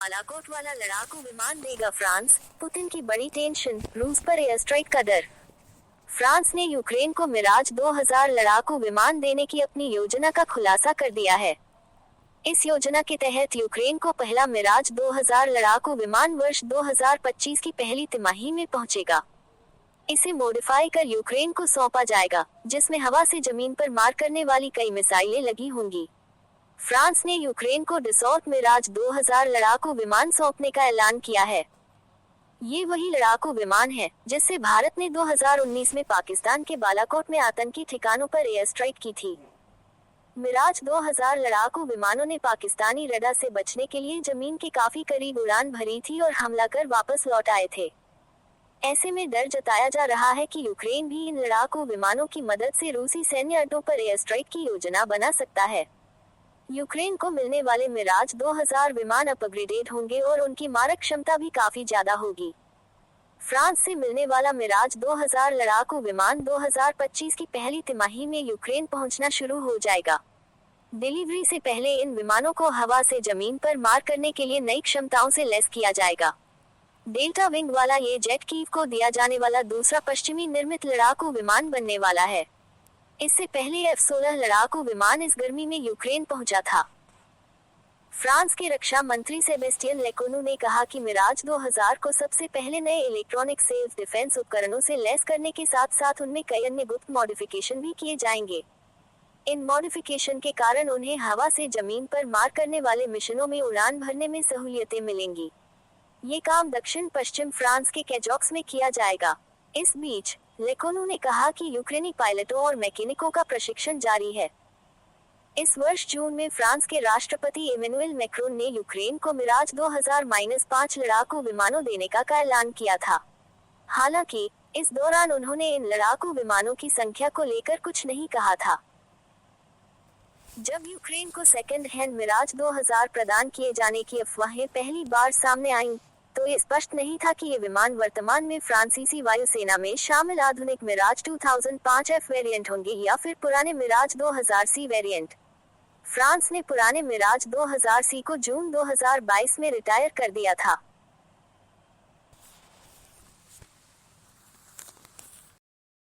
बालाकोट वाला लड़ाकू विमान देगा फ्रांस, पुतिन की बड़ी टेंशन, रूस पर एयर स्ट्राइक का डर। फ्रांस ने यूक्रेन को मिराज 2000 लड़ाकू विमान देने की अपनी योजना का खुलासा कर दिया है। इस योजना के तहत यूक्रेन को पहला मिराज 2000 लड़ाकू विमान वर्ष 2025 की पहली तिमाही में पहुंचेगा। इसे मॉडिफाई कर यूक्रेन को सौंपा जाएगा, जिसमें हवा से जमीन पर मार करने वाली कई मिसाइलें लगी होंगी। फ्रांस ने यूक्रेन को डसॉल्ट मिराज 2000 लड़ाकू विमान सौंपने का ऐलान किया है। ये वही लड़ाकू विमान है जिससे भारत ने 2019 में पाकिस्तान के बालाकोट में आतंकी ठिकानों पर एयर स्ट्राइक की थी। मिराज 2000 लड़ाकू विमानों ने पाकिस्तानी रडार से बचने के लिए जमीन के काफी करीब उड़ान भरी थी और हमला कर वापस लौट आए थे। ऐसे में डर जताया जा रहा है कि यूक्रेन भी इन लड़ाकू विमानों की मदद से रूसी सैन्य अड्डों पर एयर स्ट्राइक की योजना बना सकता है। यूक्रेन को मिलने वाले मिराज 2000 विमान अपग्रेडेड होंगे और उनकी मारक क्षमता भी काफी ज्यादा होगी। फ्रांस से मिलने वाला मिराज 2000 लड़ाकू विमान 2025 की पहली तिमाही में यूक्रेन पहुंचना शुरू हो जाएगा। डिलीवरी से पहले इन विमानों को हवा से जमीन पर मार करने के लिए नई क्षमताओं से लैस किया जाएगा। डेल्टा विंग वाला ये जेट कीव को दिया जाने वाला दूसरा पश्चिमी निर्मित लड़ाकू विमान बनने वाला है। इससे पहले F-16 लड़ाकू विमान इस गर्मी में यूक्रेन पहुंचा था। फ्रांस के रक्षा मंत्री सेबेस्टियन लेकोनू ने कहा कि मिराज 2000 को सबसे पहले नए इलेक्ट्रॉनिक सेल्फ डिफेंस उपकरणों से लैस करने के साथ साथ उनमें कई अन्य गुप्त मॉडिफिकेशन भी किए जाएंगे। इन मॉडिफिकेशन के कारण उन्हें हवा से जमीन पर मार करने वाले मिशनों में उड़ान भरने में सहूलियतें मिलेंगी। ये काम दक्षिण पश्चिम फ्रांस के कैजॉक्स में किया जाएगा। इस बीच लेकोनू ने कहा कि यूक्रेनी पायलटों और मैकेनिकों का प्रशिक्षण जारी है। इस वर्ष जून में फ्रांस के राष्ट्रपति इमैनुएल मैक्रोन ने यूक्रेन को मिराज 2000-5 लड़ाकू विमानों देने का ऐलान किया था। हालांकि इस दौरान उन्होंने इन लड़ाकू विमानों की संख्या को लेकर कुछ नहीं कहा था। जब यूक्रेन को सेकेंड हैंड मिराज 2000 प्रदान किए जाने की अफवाहें पहली बार सामने आईं, तो ये स्पष्ट नहीं था कि ये विमान वर्तमान में फ्रांसीसी वायुसेना में शामिल आधुनिक मिराज 2005 F वेरिएंट होंगे या फिर पुराने मिराज 2000 C वेरिएंट। फ्रांस ने पुराने मिराज 2000 C को जून 2022 में रिटायर कर दिया था।